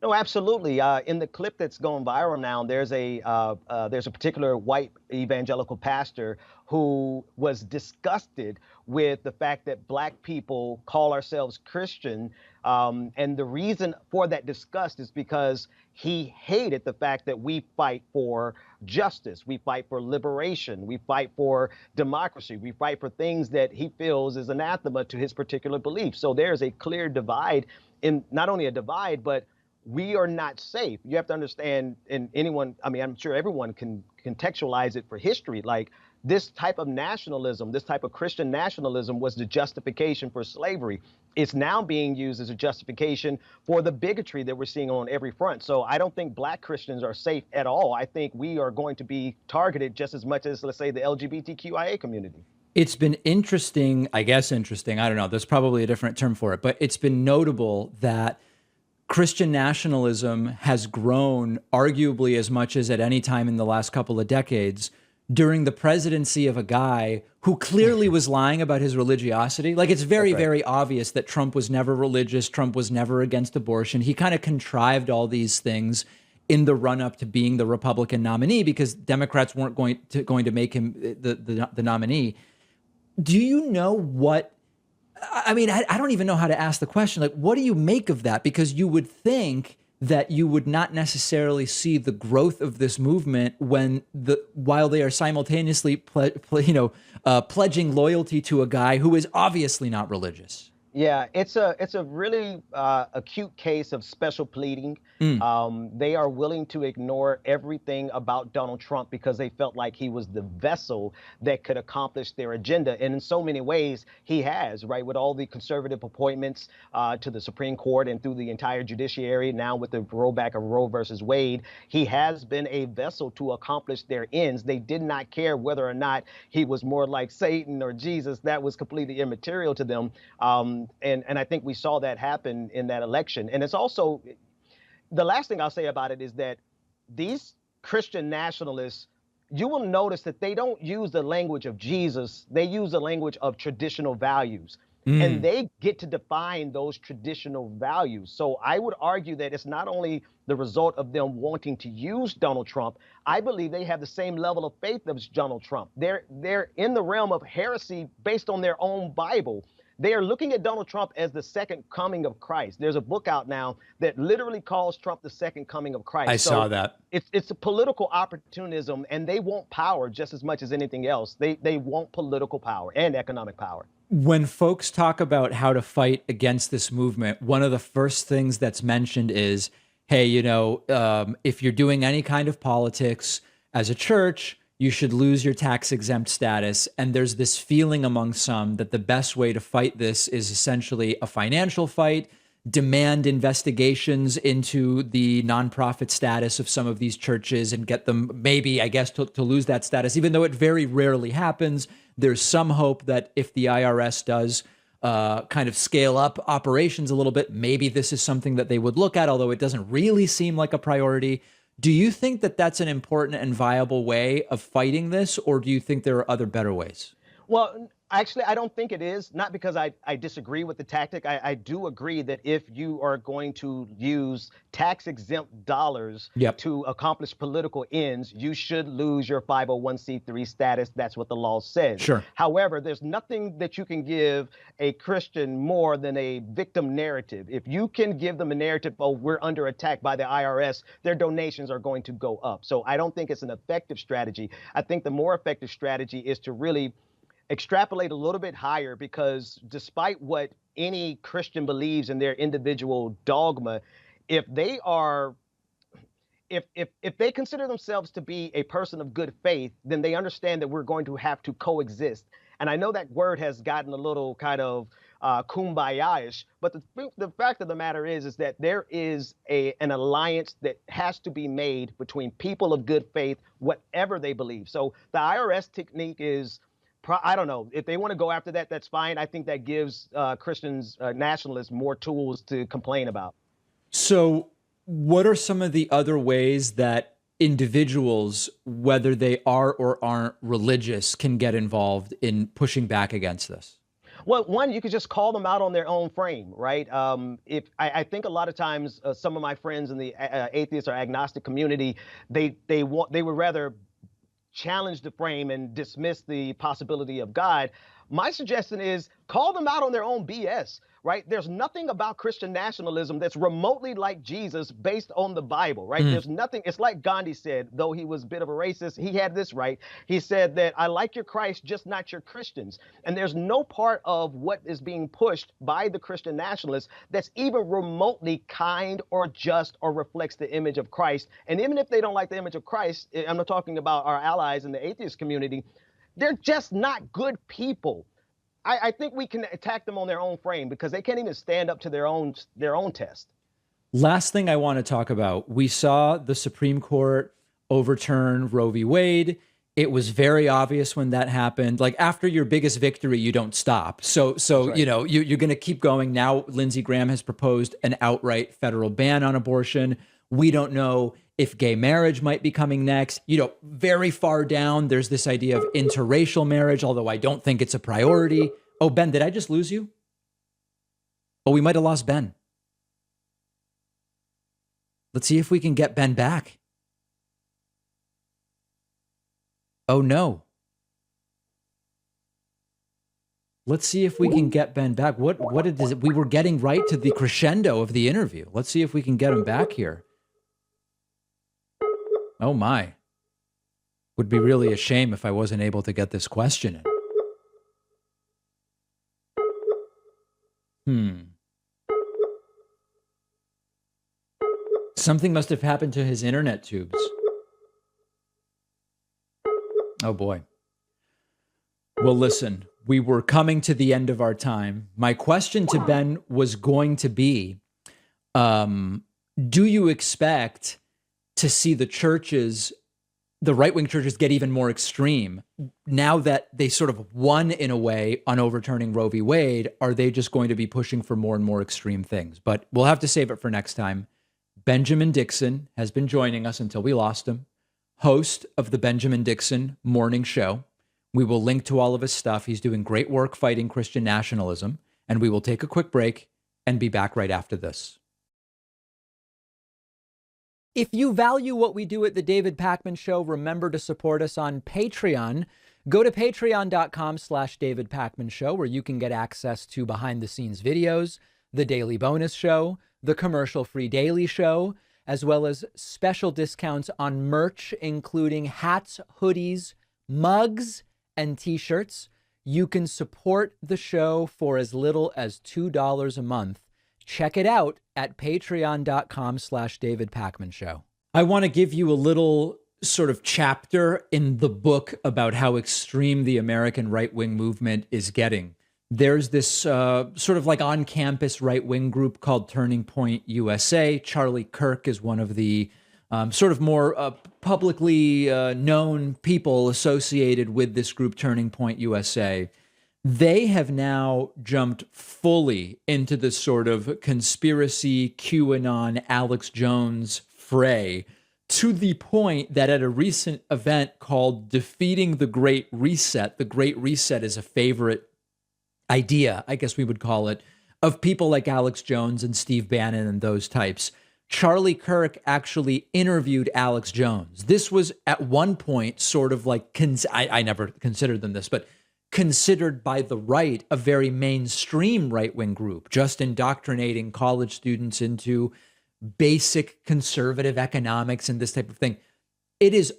Speaker 10: No, absolutely. In the clip that's going viral now, there's a particular white evangelical pastor who was disgusted with the fact that Black people call ourselves Christian. And the reason for that disgust is because he hated the fact that we fight for justice, we fight for liberation, we fight for democracy, we fight for things that he feels is anathema to his particular belief. So there's a clear divide, in not only a divide, but we are not safe. You have to understand, and anyone, I mean, I'm sure everyone can contextualize it for history. Like, this type of nationalism, this type of Christian nationalism was the justification for slavery. It's now being used as a justification for the bigotry that we're seeing on every front. So I don't think Black Christians are safe at all. I think we are going to be targeted just as much as, let's say, the LGBTQIA community.
Speaker 1: It's been interesting, I guess interesting, I don't know, there's probably a different term for it, but it's been notable that Christian nationalism has grown arguably as much as at any time in the last couple of decades during the presidency of a guy who clearly was lying about his religiosity. Like, it's very, very obvious that Trump was never religious. Trump was never against abortion. He kind of contrived all these things in the run up to being the Republican nominee because Democrats weren't going to make him the nominee. Do you know what, I mean, I don't even know how to ask the question. Like, what do you make of that? Because you would think that you would not necessarily see the growth of this movement while they are simultaneously pledging loyalty to a guy who is obviously not religious.
Speaker 10: Yeah, it's a really acute case of special pleading. They are willing to ignore everything about Donald Trump because they felt like he was the vessel that could accomplish their agenda. And in so many ways, he has, right? With all the conservative appointments to the Supreme Court and through the entire judiciary, now with the rollback of Roe versus Wade, he has been a vessel to accomplish their ends. They did not care whether or not he was more like Satan or Jesus. That was completely immaterial to them. And I think we saw that happen in that election. And it's also, the last thing I'll say about it is that these Christian nationalists, you will notice that they don't use the language of Jesus. They use the language of traditional values. And they get to define those traditional values. So I would argue that it's not only the result of them wanting to use Donald Trump. I believe they have the same level of faith as Donald Trump. They're in the realm of heresy based on their own Bible. They are looking at Donald Trump as the second coming of Christ. There's a book out now that literally calls Trump the second coming of Christ.
Speaker 1: I saw that.
Speaker 10: It's a political opportunism, and they want power just as much as anything else. They want political power and economic power.
Speaker 1: When folks talk about how to fight against this movement, one of the first things that's mentioned is, hey, if you're doing any kind of politics as a church, you should lose your tax-exempt status. And there's this feeling among some that the best way to fight this is essentially a financial fight, demand investigations into the nonprofit status of some of these churches and get them maybe, I guess, to lose that status, even though it very rarely happens. There's some hope that if the IRS does kind of scale up operations a little bit, maybe this is something that they would look at, although it doesn't really seem like a priority. Do you think that that's an important and viable way of fighting this, or do you think there are other better ways?
Speaker 10: Well, actually, I don't think it is, not because I disagree with the tactic. I do agree that if you are going to use tax-exempt dollars to accomplish political ends, you should lose your 501c3 status. That's what the law says.
Speaker 1: Sure.
Speaker 10: However, there's nothing that you can give a Christian more than a victim narrative. If you can give them a narrative, oh, we're under attack by the IRS, their donations are going to go up. So I don't think it's an effective strategy. I think the more effective strategy is to really extrapolate a little bit higher, because despite what any Christian believes in their individual dogma, if they are, if they consider themselves to be a person of good faith, then they understand that we're going to have to coexist. And I know that word has gotten a little kind of kumbaya-ish, but the fact of the matter is that there is an alliance that has to be made between people of good faith, whatever they believe. So the IRS technique is, I don't know. If they want to go after that, that's fine. I think that gives Christians, nationalists, more tools to complain about.
Speaker 1: So what are some of the other ways that individuals, whether they are or aren't religious, can get involved in pushing back against this?
Speaker 10: Well, one, you could just call them out on their own frame, right? If I think a lot of times some of my friends in the atheist or agnostic community, they would rather challenge the frame and dismiss the possibility of God. My suggestion is call them out on their own BS, right? There's nothing about Christian nationalism that's remotely like Jesus based on the Bible, right? There's nothing. It's like Gandhi said, though he was a bit of a racist, he had this right. He said that I like your Christ, just not your Christians. And there's no part of what is being pushed by the Christian nationalists that's even remotely kind or just or reflects the image of Christ. And even if they don't like the image of Christ, I'm not talking about our allies in the atheist community, they're just not good people. I think we can attack them on their own frame because they can't even stand up to their own test.
Speaker 1: Last thing I want to talk about, we saw the Supreme Court overturn Roe v. Wade. It was very obvious when that happened. Like, after your biggest victory, you don't stop. So right. You know, you're going to keep going. Now, Lindsey Graham has proposed an outright federal ban on abortion. We don't know if gay marriage might be coming next. You know, very far down, there's this idea of interracial marriage, although I don't think it's a priority. Oh, Ben, did I just lose you? Oh, we might have lost Ben. Let's see if we can get Ben back. Oh, no. Let's see if we can get Ben back. What is it? We were getting right to the crescendo of the interview. Let's see if we can get him back here. Oh, my. Would be really a shame if I wasn't able to get this question in. Something must have happened to his internet tubes. Oh, boy. Well, listen, we were coming to the end of our time. My question to Ben was going to be, do you expect to see the churches, the right-wing churches, get even more extreme now that they sort of won in a way on overturning Roe v. Wade? Are they just going to be pushing for more and more extreme things? But we'll have to save it for next time. Benjamin Dixon has been joining us until we lost him, host of the Benjamin Dixon Morning Show. We will link to all of his stuff. He's doing great work fighting Christian nationalism, and we will take a quick break and be back right after this. If you value what we do at the David Pakman Show, remember to support us on Patreon. Go to patreon.com/David Pakman Show, where you can get access to behind-the-scenes videos, the Daily Bonus Show, the commercial-free Daily Show, as well as special discounts on merch, including hats, hoodies, mugs, and t-shirts. You can support the show for as little as $2 a month. Check it out at patreon.com/David Pakman Show. I want to give you a little sort of chapter in the book about how extreme the American right-wing movement is getting. There's this sort of like on-campus right-wing group called Turning Point USA. Charlie Kirk is one of the sort of more publicly known people associated with this group, Turning Point USA. They have now jumped fully into the sort of conspiracy QAnon Alex Jones fray, to the point that at a recent event called Defeating the Great Reset is a favorite idea, I guess we would call it, of people like Alex Jones and Steve Bannon and those types. Charlie Kirk actually interviewed Alex Jones. This was at one point sort of like, I never considered them this, but considered by the right a very mainstream right-wing group, just indoctrinating college students into basic conservative economics and this type of thing. It is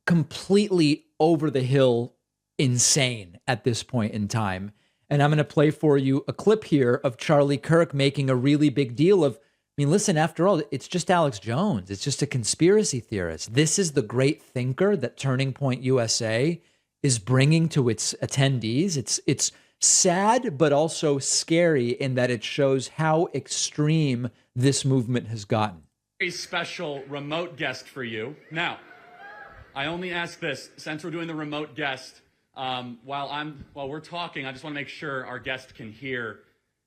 Speaker 1: completely over the hill insane at this point in time. And I'm going to play for you a clip here of Charlie Kirk making a really big deal of, I mean, listen, after all, it's just Alex Jones. It's just a conspiracy theorist. This is the great thinker that Turning Point USA is bringing to its attendees. It's sad, but also scary in that it shows how extreme this movement has gotten.
Speaker 11: Very special remote guest for you. Now, I only ask this, since we're doing the remote guest, while we're talking, I just want to make sure our guest can hear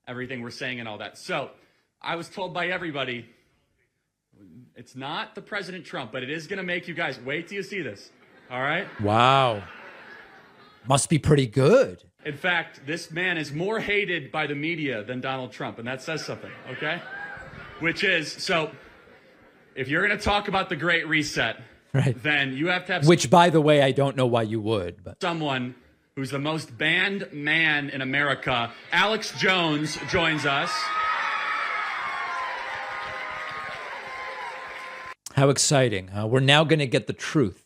Speaker 11: everything we're saying and all that. So, I was told by everybody, it's not the President Trump, but it is going to make you guys, wait till you see this, all right?
Speaker 1: Wow. Must be pretty good.
Speaker 11: In fact, this man is more hated by the media than Donald Trump, and that says something, okay? Which is, so, if you're going to talk about the Great Reset,
Speaker 1: right,
Speaker 11: then you have to have...
Speaker 1: Which, by the way, I don't know why you would, but...
Speaker 11: Someone who's the most banned man in America. Alex Jones joins us.
Speaker 1: How exciting. We're now going to get the truth.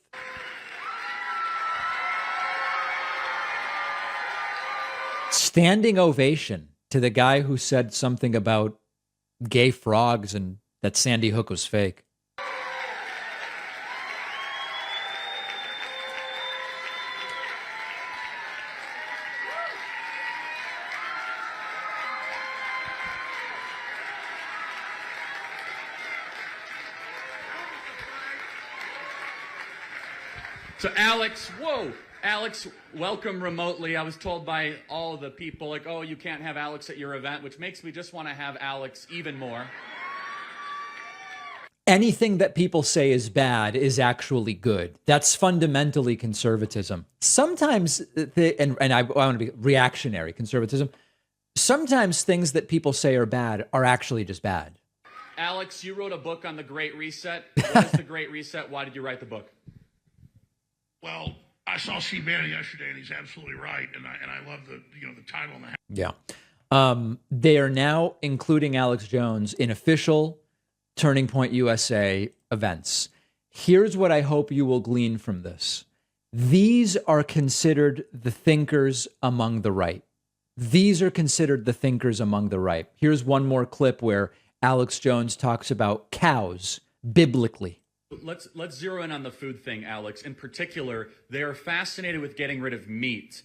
Speaker 1: Standing ovation to the guy who said something about gay frogs and that Sandy Hook was fake.
Speaker 11: So Alex, welcome remotely. I was told by all the people, like, oh, you can't have Alex at your event, which makes me just want to have Alex even more.
Speaker 1: Anything that people say is bad is actually good. That's fundamentally conservatism. Sometimes, and I want to be reactionary conservatism, sometimes things that people say are bad are actually just bad.
Speaker 11: Alex, you wrote a book on the Great Reset. What is the Great Reset? Why did you write the book?
Speaker 12: Well, I saw Steve Bannon yesterday, and he's absolutely right. And I love the title and the.
Speaker 1: Yeah, they are now including Alex Jones in official Turning Point USA events. Here's what I hope you will glean from this: these are considered the thinkers among the right. These are considered the thinkers among the right. Here's one more clip where Alex Jones talks about cows biblically.
Speaker 11: Let's zero in on the food thing, Alex. In particular, they are fascinated with getting rid of meat.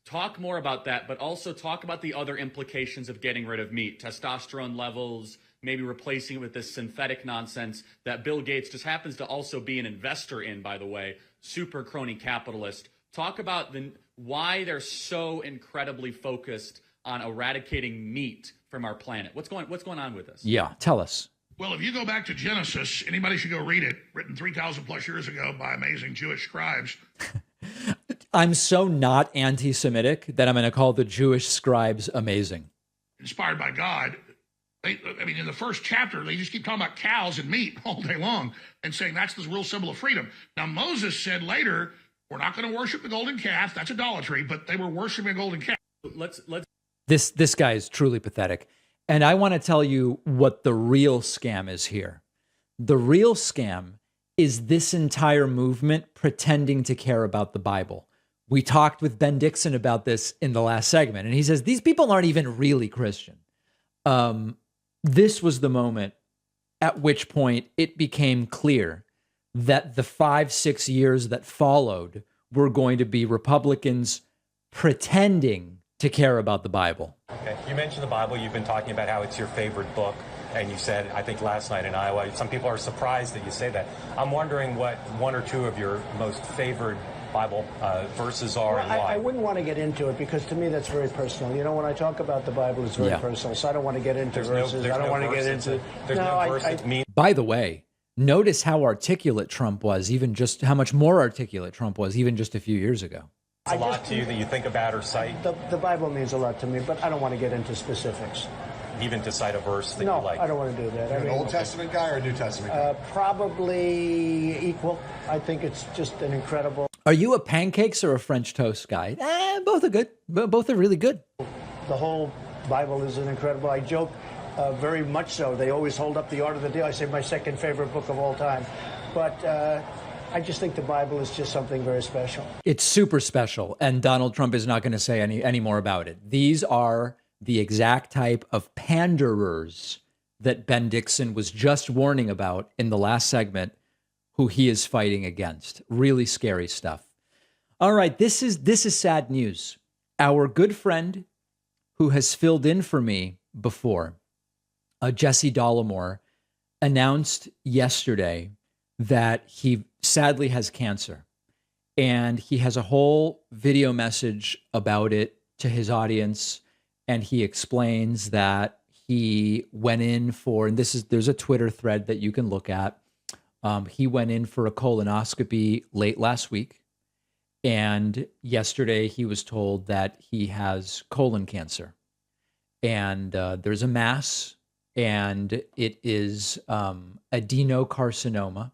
Speaker 11: Talk more about that, but also talk about the other implications of getting rid of meat. Testosterone levels, maybe replacing it with this synthetic nonsense that Bill Gates just happens to also be an investor in, by the way, super crony capitalist. Talk about why they're so incredibly focused on eradicating meat from our planet. What's going on with this?
Speaker 1: Yeah, tell us.
Speaker 12: Well, if you go back to Genesis, anybody should go read it, written 3,000 plus years ago by amazing Jewish scribes.
Speaker 1: I'm so not anti-Semitic that I'm going to call the Jewish scribes amazing.
Speaker 12: Inspired by God. In the first chapter, they just keep talking about cows and meat all day long and saying that's the real symbol of freedom. Now, Moses said later, we're not going to worship the golden calf. That's idolatry, but they were worshiping a golden calf.
Speaker 1: This guy is truly pathetic. And I want to tell you what the real scam is here. The real scam is this entire movement pretending to care about the Bible. We talked with Ben Dixon about this in the last segment, and he says these people aren't even really Christian. This was the moment at which point it became clear that the 5-6 years that followed were going to be Republicans pretending to care about the Bible.
Speaker 13: Okay. You mentioned the Bible. You've been talking about how it's your favorite book. And you said, I think last night in Iowa, some people are surprised that you say that. I'm wondering what one or two of your most favorite Bible verses are and why.
Speaker 9: I wouldn't want to get into it because to me that's very personal. You know, when I talk about the Bible, it's very personal. So I don't want to get into verses. I don't want to get into.
Speaker 13: There's no verse that means.
Speaker 1: By the way, notice how articulate Trump was, even just how much more articulate Trump was, even just a few years ago.
Speaker 13: It's a lot to you that you think about or cite?
Speaker 9: The Bible means a lot to me, but I don't want to get into specifics.
Speaker 13: Even to cite a verse that
Speaker 9: no,
Speaker 13: you like?
Speaker 9: I don't want to do that.
Speaker 14: You're an Old Testament guy or a New Testament guy?
Speaker 9: Probably equal. I think it's just an incredible.
Speaker 1: Are you a pancakes or a French toast guy? Both are good. Both are really good.
Speaker 9: The whole Bible is an incredible. I joke very much so. They always hold up the Art of the Deal. I say my second favorite book of all time. But I just think the Bible is just something very special.
Speaker 1: It's super special. And Donald Trump is not going to say any more about it. These are the exact type of panderers that Ben Dixon was just warning about in the last segment, who he is fighting against. Really scary stuff. All right, this is sad news. Our good friend who has filled in for me before, Jesse Dollemore, announced yesterday that he sadly has cancer. And he has a whole video message about it to his audience. And he explains that he went in for, and there's a Twitter thread that you can look at. He went in for a colonoscopy late last week. And yesterday he was told that he has colon cancer. And there's a mass, and it is adenocarcinoma.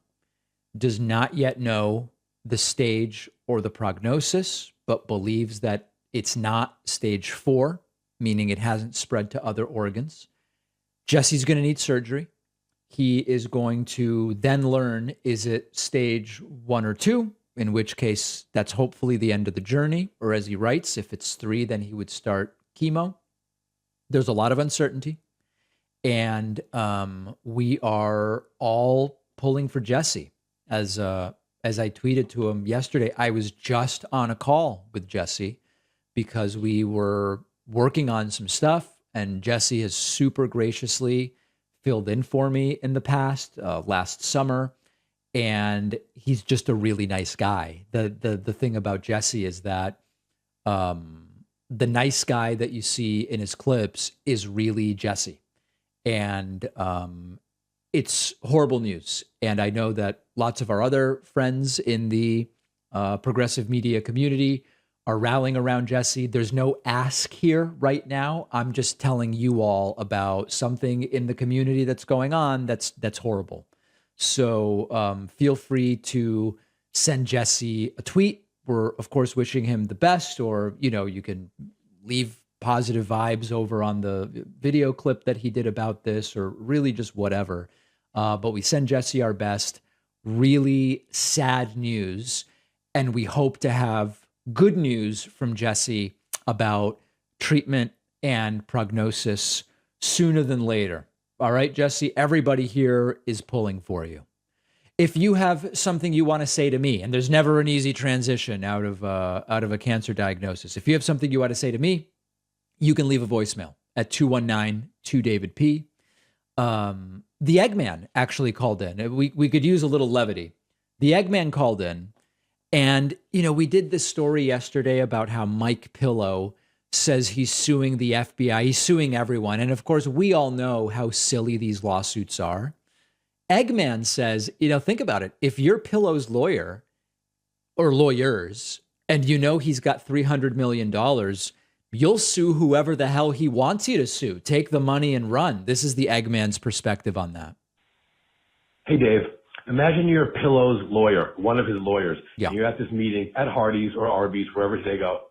Speaker 1: Does not yet know the stage or the prognosis, but believes that it's not stage 4, meaning it hasn't spread to other organs. Jesse's going to need surgery. He is going to then learn, is it stage 1 or 2, in which case that's hopefully the end of the journey. Or as he writes, if it's 3, then he would start chemo. There's a lot of uncertainty. And we are all pulling for Jesse. As I tweeted to him yesterday, I was just on a call with Jesse because we were working on some stuff, and Jesse has super graciously filled in for me in the past, last summer, and he's just a really nice guy. The thing about Jesse is that the nice guy that you see in his clips is really Jesse, and it's horrible news. And I know that lots of our other friends in the progressive media community are rallying around Jesse. There's no ask here right now. I'm just telling you all about something in the community that's going on that's horrible. So feel free to send Jesse a tweet. We're, of course, wishing him the best, or, you can leave positive vibes over on the video clip that he did about this, or really just whatever. But we send Jesse our best. Really sad news. And we hope to have good news from Jesse about treatment and prognosis sooner than later. All right, Jesse, everybody here is pulling for you. If you have something you want to say to me, and there's never an easy transition out of a cancer diagnosis. If you have something you want to say to me, you can leave a voicemail at 219-2-DAVID-P. The Eggman actually called in. We could use a little levity. The Eggman called in, and, we did this story yesterday about how Mike Pillow says he's suing the FBI. He's suing everyone. And of course, we all know how silly these lawsuits are. Eggman says, think about it. If you're Pillow's lawyer or lawyers, and he's got $300 million, you'll sue whoever the hell he wants you to sue. Take the money and run. This is the Eggman's perspective on that.
Speaker 15: Hey, Dave. Imagine you're Pillow's lawyer, one of his lawyers.
Speaker 1: Yeah.
Speaker 15: And you're at this meeting at Hardee's or Arby's, wherever they go.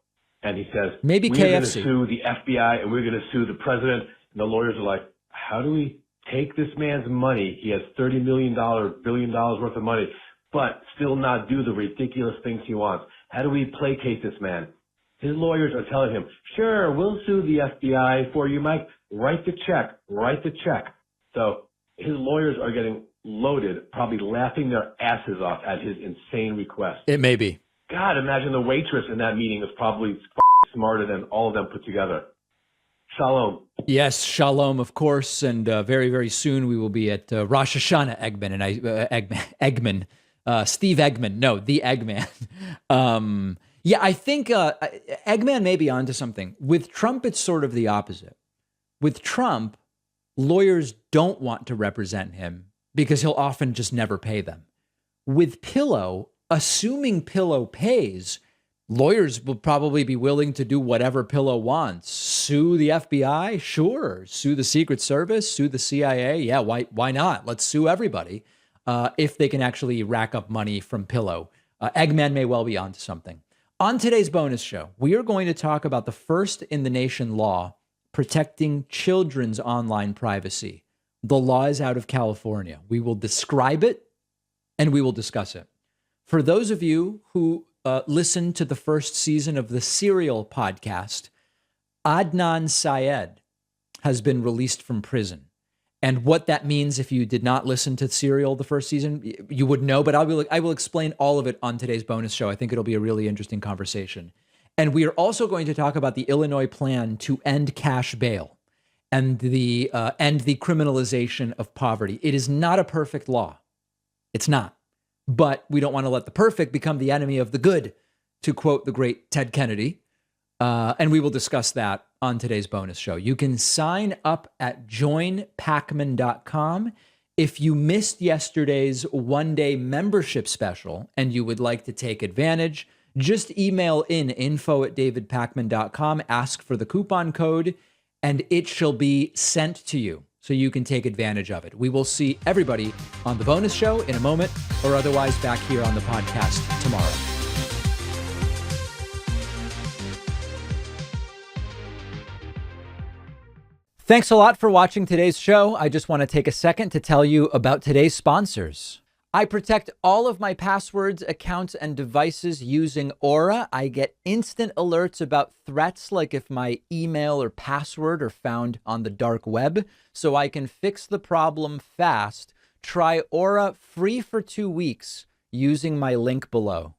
Speaker 15: And he says,
Speaker 1: maybe
Speaker 15: we're going to sue the FBI and we're going to sue the president. And the lawyers are like, how do we take this man's money? He has $30 billion worth of money, but still not do the ridiculous things he wants. How do we placate this man? His lawyers are telling him, sure, we'll sue the FBI for you, Mike. Write the check. So his lawyers are getting loaded, probably laughing their asses off at his insane request.
Speaker 1: It may be.
Speaker 15: God, imagine the waitress in that meeting is probably smarter than all of them put together. Shalom.
Speaker 1: Yes, shalom, of course. And very, very soon we will be at Rosh Hashanah Eggman. Steve Eggman. No, the Eggman. Yeah, I think Eggman may be onto something. With Trump, it's sort of the opposite. With Trump, lawyers don't want to represent him because he'll often just never pay them. With Pillow, assuming Pillow pays, lawyers will probably be willing to do whatever Pillow wants. Sue the FBI? Sure. Sue the Secret Service? Sue the CIA? Yeah, why not? Let's sue everybody if they can actually rack up money from Pillow. Eggman may well be onto something. On today's bonus show, we are going to talk about the first in the nation law protecting children's online privacy. The law is out of California. We will describe it and we will discuss it. For those of you who listened to the first season of the Serial podcast, Adnan Syed has been released from prison. And what that means, if you did not listen to Serial the first season, you would know, but I will explain all of it on today's bonus show. I think it'll be a really interesting conversation. And we are also going to talk about the Illinois plan to end cash bail and the criminalization of poverty. It is not a perfect law. It's not. But we don't want to let the perfect become the enemy of the good, to quote the great Ted Kennedy. And we will discuss that on today's bonus show. You can sign up at joinpacman.com. If you missed yesterday's one-day membership special and you would like to take advantage, just email in info@davidpacman.com, ask for the coupon code, and it shall be sent to you so you can take advantage of it. We will see everybody on the bonus show in a moment, or otherwise back here on the podcast tomorrow. Thanks a lot for watching today's show. I just want to take a second to tell you about today's sponsors. I protect all of my passwords, accounts, and devices using Aura. I get instant alerts about threats, like if my email or password are found on the dark web, so I can fix the problem fast. Try Aura free for 2 weeks using my link below.